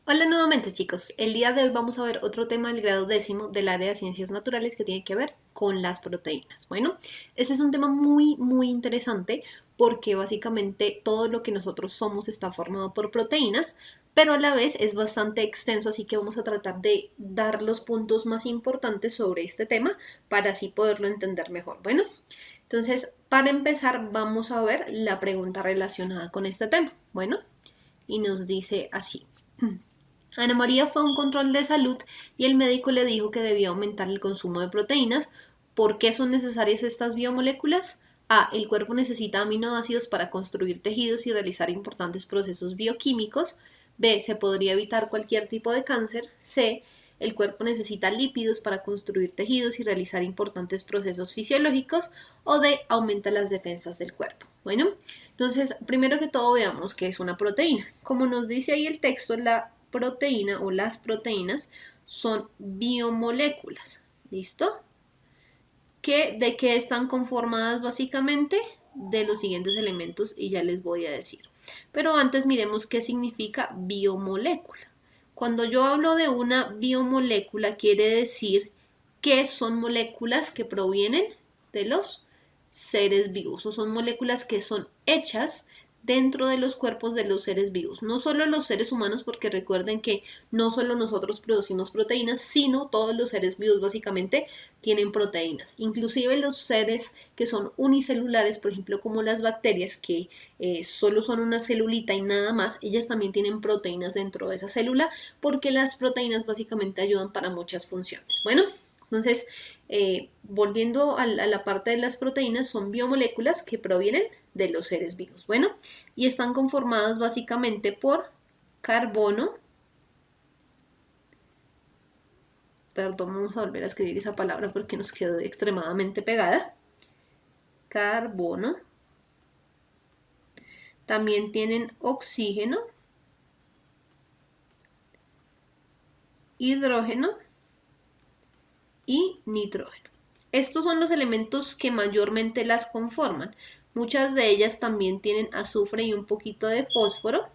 Hola nuevamente chicos, el día de hoy vamos a ver otro tema del grado décimo del área de ciencias naturales que tiene que ver con las proteínas. Bueno, este es un tema muy interesante porque básicamente todo lo que nosotros somos está formado por proteínas, pero a la vez es bastante extenso, así que vamos a tratar de dar los puntos más importantes sobre este tema para así poderlo entender mejor. Bueno, entonces para empezar vamos a ver la pregunta relacionada con este tema. Bueno, y nos dice así. Ana María fue a un control de salud y el médico le dijo que debía aumentar el consumo de proteínas. ¿Por qué son necesarias estas biomoléculas? A. El cuerpo necesita aminoácidos para construir tejidos y realizar importantes procesos bioquímicos. B. Se podría evitar cualquier tipo de cáncer. C. El cuerpo necesita lípidos para construir tejidos y realizar importantes procesos fisiológicos. O D. Aumenta las defensas del cuerpo. Bueno, entonces, primero que todo veamos qué es una proteína. Como nos dice ahí el texto, la proteína o las proteínas son biomoléculas. ¿Listo? ¿De qué están conformadas básicamente? De los siguientes elementos y ya les voy a decir. Pero antes miremos qué significa biomolécula. Cuando yo hablo de una biomolécula quiere decir que son moléculas que provienen de los seres vivos o son moléculas que son hechas dentro de los cuerpos de los seres vivos. No solo los seres humanos, porque recuerden que no solo nosotros producimos proteínas, sino todos los seres vivos básicamente tienen proteínas. Inclusive los seres que son unicelulares, por ejemplo como las bacterias, que solo son una celulita y nada más, ellas también tienen proteínas dentro de esa célula, porque las proteínas básicamente ayudan para muchas funciones. Bueno, entonces, volviendo a la parte de las proteínas, son biomoléculas que provienen de los seres vivos. Bueno, y están conformadas básicamente por carbono. Perdón, vamos a volver a escribir esa palabra porque nos quedó extremadamente pegada. Carbono. También tienen oxígeno, hidrógeno y nitrógeno. Estos son los elementos que mayormente las conforman. Muchas de ellas también tienen azufre y un poquito de fósforo,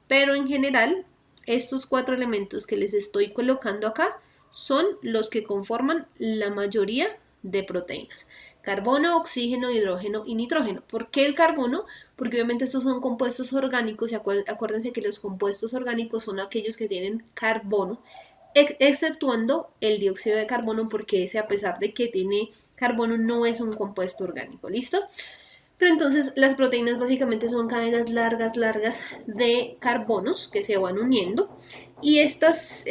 pero en general estos cuatro elementos que les estoy colocando acá son los que conforman la mayoría de proteínas. Carbono, oxígeno, hidrógeno y nitrógeno. ¿Por qué el carbono? Porque obviamente estos son compuestos orgánicos y acuérdense que los compuestos orgánicos son aquellos que tienen carbono, exceptuando el dióxido de carbono, porque ese, a pesar de que tiene carbono, no es un compuesto orgánico. ¿Listo? Pero entonces las proteínas básicamente son cadenas largas de carbonos que se van uniendo, y estas,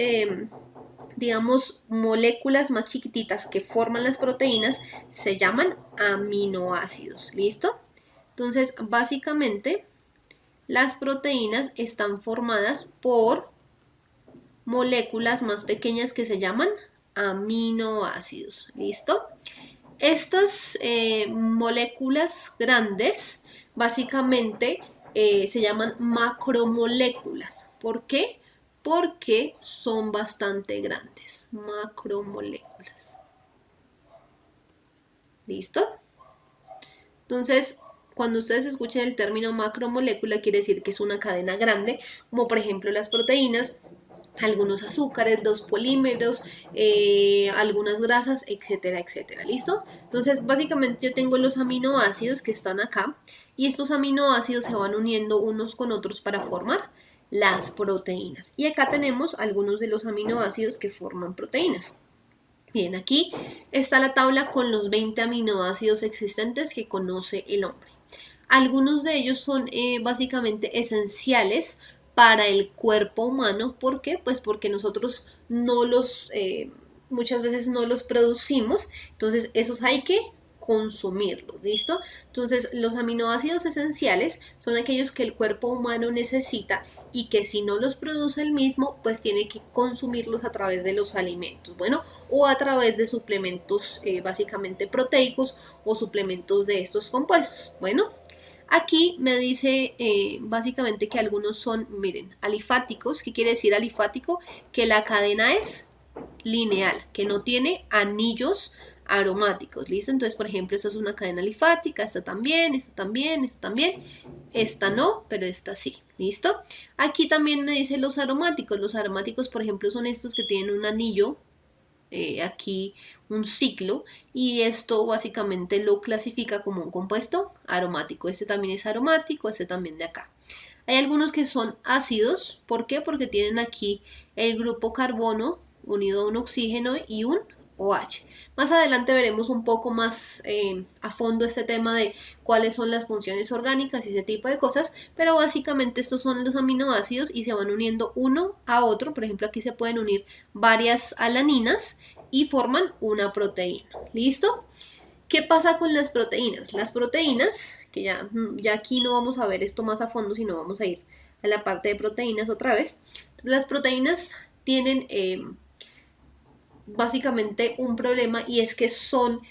digamos, moléculas más chiquititas que forman las proteínas se llaman aminoácidos. ¿Listo? Entonces básicamente las proteínas están formadas por moléculas más pequeñas que se llaman aminoácidos. ¿Listo? Estas moléculas grandes básicamente se llaman macromoléculas. ¿Por qué? Porque son bastante grandes. Macromoléculas. ¿Listo? Entonces, cuando ustedes escuchen el término macromolécula, quiere decir que es una cadena grande, como por ejemplo las proteínas, algunos azúcares, los polímeros, algunas grasas, etcétera, etcétera. ¿Listo? Entonces, básicamente yo tengo los aminoácidos que están acá, y estos aminoácidos se van uniendo unos con otros para formar las proteínas. Y acá tenemos algunos de los aminoácidos que forman proteínas. Bien, aquí está la tabla con los 20 aminoácidos existentes que conoce el hombre. Algunos de ellos son básicamente esenciales para el cuerpo humano. ¿Por qué? Pues porque nosotros no los, muchas veces no los producimos, entonces esos hay que consumirlos. ¿Listo? Entonces los aminoácidos esenciales son aquellos que el cuerpo humano necesita y que si no los produce el mismo, pues tiene que consumirlos a través de los alimentos, bueno, o a través de suplementos básicamente proteicos o suplementos de estos compuestos. Bueno, aquí me dice básicamente que algunos son, miren, alifáticos. ¿Qué quiere decir alifático? Que la cadena es lineal, que no tiene anillos aromáticos. ¿Listo? Entonces, por ejemplo, esta es una cadena alifática, esta también, esta también, esta también. esta no, pero esta sí. ¿Listo? Aquí también me dice los aromáticos. Los aromáticos, por ejemplo, son estos que tienen un anillo, aquí un ciclo, y esto básicamente lo clasifica como un compuesto aromático. Este también es aromático, este también de acá. Hay algunos que son ácidos. ¿Por qué? Porque tienen aquí el grupo carbono unido a un oxígeno y un OH. Más adelante veremos un poco más a fondo este tema de cuáles son las funciones orgánicas y ese tipo de cosas, pero básicamente estos son los aminoácidos y se van uniendo uno a otro. Por ejemplo, aquí se pueden unir varias alaninas y forman una proteína. ¿Listo? ¿Qué pasa con las proteínas? Las proteínas, que ya aquí no vamos a ver esto más a fondo, sino vamos a ir a la parte de proteínas otra vez. Entonces, las proteínas tienen básicamente un problema, y es que son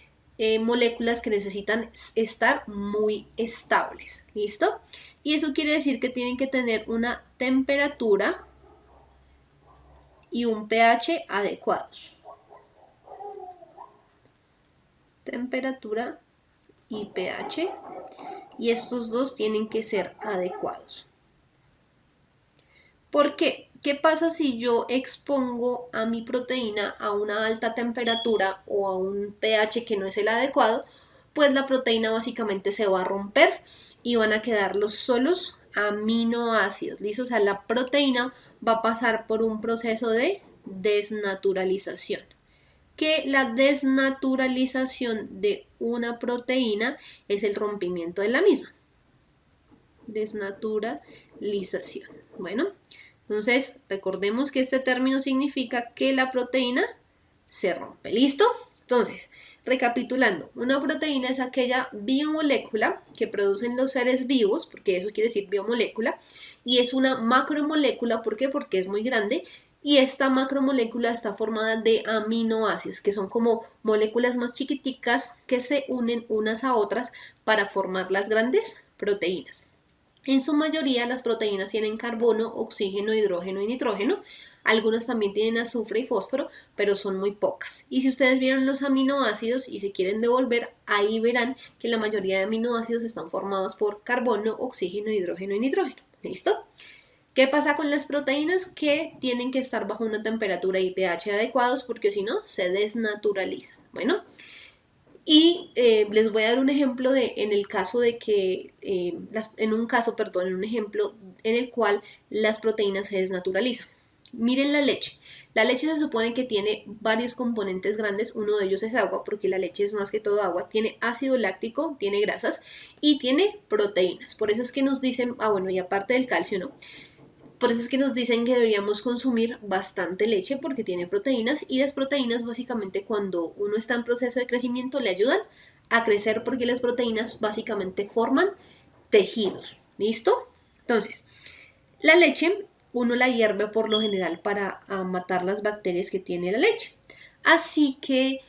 moléculas que necesitan estar muy estables. ¿Listo? Y eso quiere decir que tienen que tener una temperatura y un pH adecuados. Temperatura y pH, y estos dos tienen que ser adecuados. ¿Por qué? ¿Qué pasa si yo expongo a mi proteína a una alta temperatura o a un pH que no es el adecuado? Pues la proteína básicamente se va a romper y van a quedar los solos aminoácidos. ¿Listo? O sea, la proteína va a pasar por un proceso de desnaturalización. Que la desnaturalización de una proteína es el rompimiento de la misma. Desnaturalización. Bueno, entonces recordemos que este término significa que la proteína se rompe. ¿Listo? Entonces, recapitulando, una proteína es aquella biomolécula que producen los seres vivos, porque eso quiere decir biomolécula, y es una macromolécula. ¿Por qué? Porque es muy grande. Y esta macromolécula está formada de aminoácidos, que son como moléculas más chiquiticas que se unen unas a otras para formar las grandes proteínas. En su mayoría las proteínas tienen carbono, oxígeno, hidrógeno y nitrógeno. Algunas también tienen azufre y fósforo, pero son muy pocas. Y si ustedes vieron los aminoácidos y se quieren devolver, ahí verán que la mayoría de aminoácidos están formados por carbono, oxígeno, hidrógeno y nitrógeno. ¿Listo? ¿Qué pasa con las proteínas? Que tienen que estar bajo una temperatura y pH adecuados, porque si no, se desnaturalizan. Bueno, y les voy a dar un ejemplo en el caso de que, en un ejemplo en el cual las proteínas se desnaturalizan. Miren la leche. La leche se supone que tiene varios componentes grandes. Uno de ellos es agua, porque la leche es más que todo agua. Tiene ácido láctico, tiene grasas y tiene proteínas. Por eso es que nos dicen, bueno, y aparte del calcio, ¿no? Por eso es que nos dicen que deberíamos consumir bastante leche, porque tiene proteínas, y las proteínas básicamente cuando uno está en proceso de crecimiento le ayudan a crecer, porque las proteínas básicamente forman tejidos. ¿Listo? Entonces, la leche uno la hierve por lo general para matar las bacterias que tiene la leche. Así que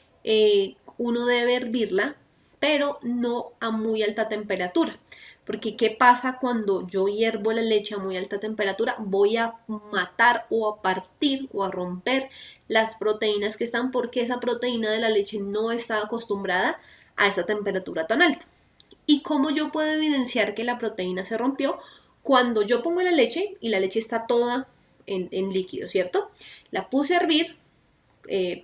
uno debe hervirla, pero no a muy alta temperatura. Porque ¿qué pasa cuando yo hiervo la leche a muy alta temperatura? Voy a matar o a partir o a romper las proteínas que están, porque esa proteína de la leche no está acostumbrada a esa temperatura tan alta. ¿Y cómo yo puedo evidenciar que la proteína se rompió? Cuando yo pongo la leche y la leche está toda en líquido, ¿cierto? La puse a hervir,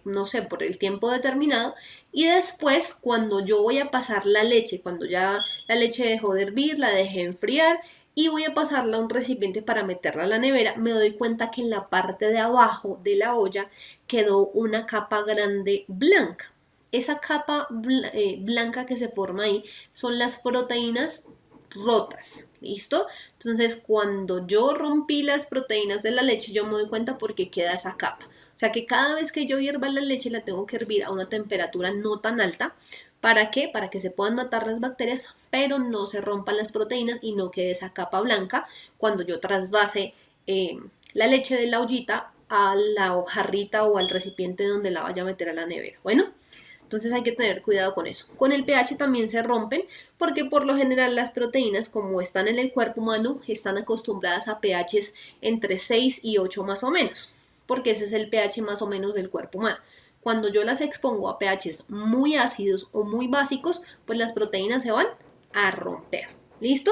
no sé, por el tiempo determinado, y después cuando yo voy a pasar la leche, cuando ya la leche dejó de hervir, la dejé enfriar y voy a pasarla a un recipiente para meterla a la nevera, me doy cuenta que en la parte de abajo de la olla quedó una capa grande blanca. Esa capa blanca que se forma ahí son las proteínas rotas. ¿Listo? Entonces, cuando yo rompí las proteínas de la leche, yo me doy cuenta porque queda esa capa. O sea que cada vez que yo hierva la leche la tengo que hervir a una temperatura no tan alta. ¿Para qué? Para que se puedan matar las bacterias, pero no se rompan las proteínas y no quede esa capa blanca cuando yo trasvase la leche de la ollita a la jarrita o al recipiente donde la vaya a meter a la nevera. Bueno, entonces hay que tener cuidado con eso. Con el pH también se rompen, porque por lo general las proteínas, como están en el cuerpo humano, están acostumbradas a pHs entre 6 y 8 más o menos, porque ese es el pH más o menos del cuerpo humano. Cuando yo las expongo a pHs muy ácidos o muy básicos, pues las proteínas se van a romper. ¿Listo?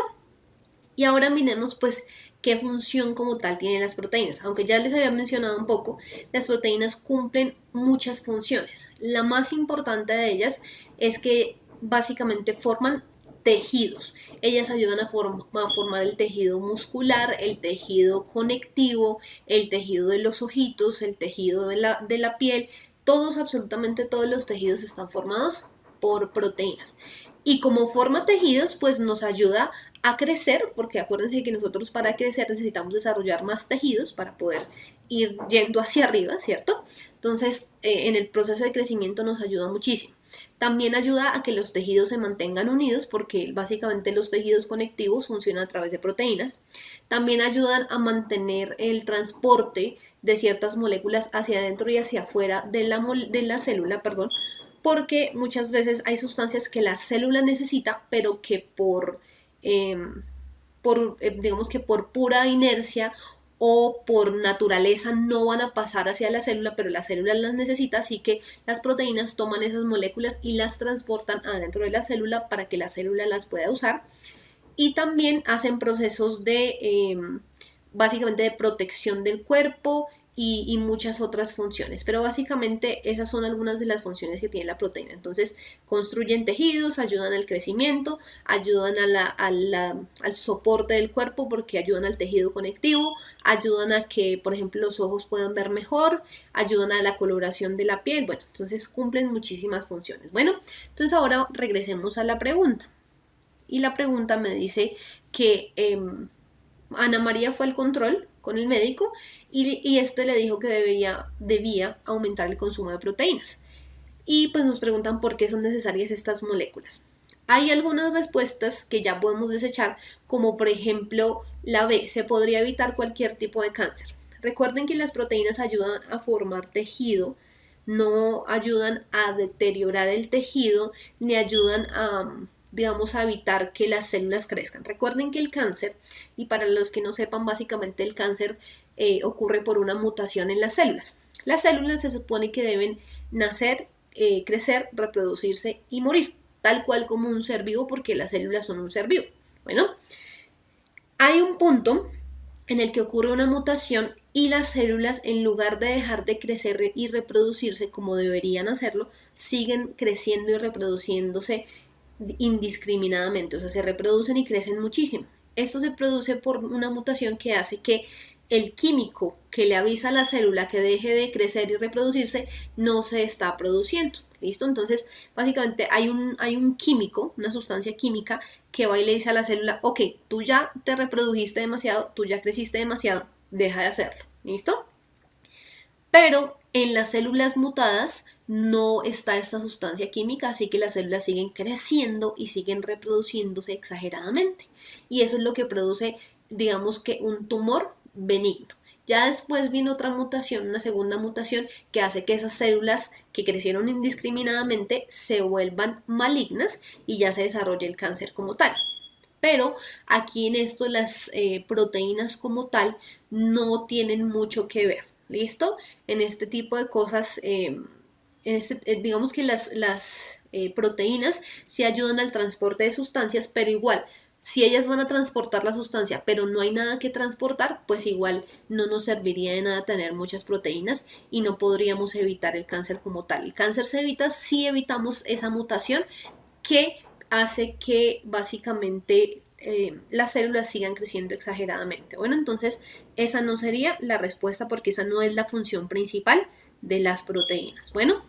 Y ahora miremos pues qué función como tal tienen las proteínas. Aunque ya les había mencionado un poco, las proteínas cumplen muchas funciones. La más importante de ellas es que básicamente forman tejidos. Ellas ayudan a formar el tejido muscular, el tejido conectivo, el tejido de los ojitos, el tejido de la piel. Todos, absolutamente todos los tejidos están formados por proteínas. Y como forma tejidos, pues nos ayuda a crecer, porque acuérdense que nosotros para crecer necesitamos desarrollar más tejidos para poder ir yendo hacia arriba, ¿cierto? Entonces, en el proceso de crecimiento nos ayuda muchísimo. También ayuda a que los tejidos se mantengan unidos porque básicamente los tejidos conectivos funcionan a través de proteínas. También ayudan a mantener el transporte de ciertas moléculas hacia adentro y hacia afuera de la célula, perdón, porque muchas veces hay sustancias que la célula necesita, pero que digamos que por pura inercia o por naturaleza no van a pasar hacia la célula, pero la célula las necesita, así que las proteínas toman esas moléculas y las transportan adentro de la célula para que la célula las pueda usar. Y también hacen procesos básicamente de protección del cuerpo y muchas otras funciones. Pero básicamente esas son algunas de las funciones que tiene la proteína. Entonces construyen tejidos, ayudan al crecimiento, ayudan al soporte del cuerpo porque ayudan al tejido conectivo, ayudan a que, por ejemplo, los ojos puedan ver mejor, ayudan a la coloración de la piel. Bueno, entonces cumplen muchísimas funciones. Bueno, entonces ahora regresemos a la pregunta. Y la pregunta me dice que Ana María fue al control con el médico y este le dijo que debía aumentar el consumo de proteínas. Y pues nos preguntan por qué son necesarias estas moléculas. Hay algunas respuestas que ya podemos desechar, como por ejemplo la B, se podría evitar cualquier tipo de cáncer. Recuerden que las proteínas ayudan a formar tejido, no ayudan a deteriorar el tejido, ni ayudan digamos, a evitar que las células crezcan. Recuerden que el cáncer, y para los que no sepan, básicamente el cáncer ocurre por una mutación en las células. Las células se supone que deben nacer, crecer, reproducirse y morir, tal cual como un ser vivo, porque las células son un ser vivo. Bueno, hay un punto en el que ocurre una mutación y las células, en lugar de dejar de crecer y reproducirse como deberían hacerlo, siguen creciendo y reproduciéndose indiscriminadamente, o sea, se reproducen y crecen muchísimo. Esto se produce por una mutación que hace que el químico que le avisa a la célula que deje de crecer y reproducirse no se está produciendo. ¿Listo? Entonces, básicamente hay un químico, una sustancia química que va y le dice a la célula, ok, tú ya te reprodujiste demasiado, tú ya creciste demasiado, deja de hacerlo. ¿Listo? Pero en las células mutadas no está esta sustancia química, así que las células siguen creciendo y siguen reproduciéndose exageradamente. Y eso es lo que produce, digamos que un tumor benigno. Ya después viene otra mutación, una segunda mutación, que hace que esas células que crecieron indiscriminadamente se vuelvan malignas y ya se desarrolla el cáncer como tal. Pero aquí en esto las proteínas como tal no tienen mucho que ver. ¿Listo? En este tipo de cosas, digamos que las proteínas sí ayudan al transporte de sustancias, pero igual, si ellas van a transportar la sustancia, pero no hay nada que transportar, pues igual no nos serviría de nada tener muchas proteínas y no podríamos evitar el cáncer como tal. El cáncer se evita si evitamos esa mutación que hace que básicamente las células sigan creciendo exageradamente. Bueno, entonces esa no sería la respuesta porque esa no es la función principal de las proteínas. Bueno,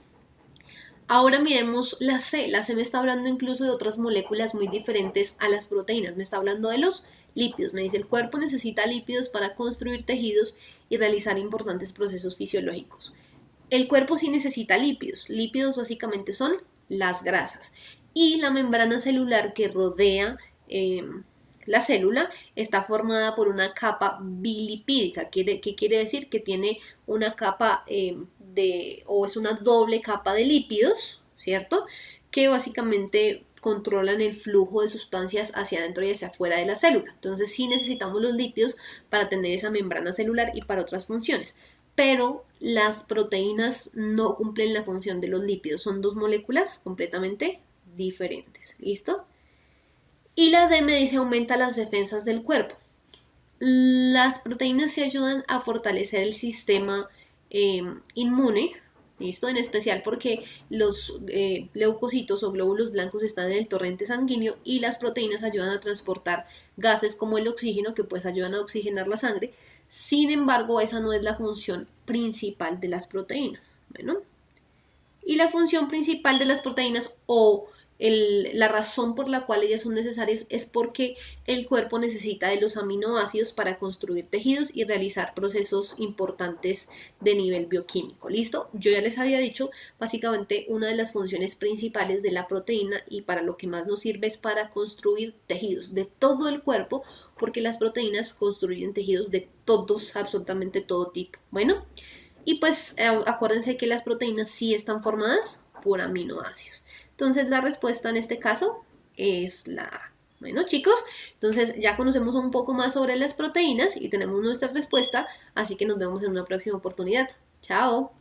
ahora miremos la C. La C me está hablando incluso de otras moléculas muy diferentes a las proteínas. Me está hablando de los lípidos. Me dice, el cuerpo necesita lípidos para construir tejidos y realizar importantes procesos fisiológicos. El cuerpo sí necesita lípidos. Lípidos básicamente son las grasas. Y la membrana celular que rodea la célula está formada por una capa bilipídica. ¿Qué quiere decir? Que tiene una capa o es una doble capa de lípidos, ¿cierto? Que básicamente controlan el flujo de sustancias hacia adentro y hacia afuera de la célula. Entonces sí necesitamos los lípidos para tener esa membrana celular y para otras funciones. Pero las proteínas no cumplen la función de los lípidos. Son dos moléculas completamente diferentes. ¿Listo? Y la D me dice aumenta las defensas del cuerpo. Las proteínas se ayudan a fortalecer el sistema inmune, ¿listo? En especial porque los leucocitos o glóbulos blancos están en el torrente sanguíneo y las proteínas ayudan a transportar gases como el oxígeno que pues ayudan a oxigenar la sangre. Sin embargo, esa no es la función principal de las proteínas. Bueno, y la función principal de las proteínas o la razón por la cual ellas son necesarias es porque el cuerpo necesita de los aminoácidos para construir tejidos y realizar procesos importantes de nivel bioquímico. ¿Listo? Yo ya les había dicho, básicamente una de las funciones principales de la proteína y para lo que más nos sirve es para construir tejidos de todo el cuerpo, porque las proteínas construyen tejidos de todos, absolutamente todo tipo. Bueno, y pues acuérdense que las proteínas sí están formadas por aminoácidos. Entonces la respuesta en este caso es la A. Bueno, chicos, entonces ya conocemos un poco más sobre las proteínas y tenemos nuestra respuesta, así que nos vemos en una próxima oportunidad. Chao.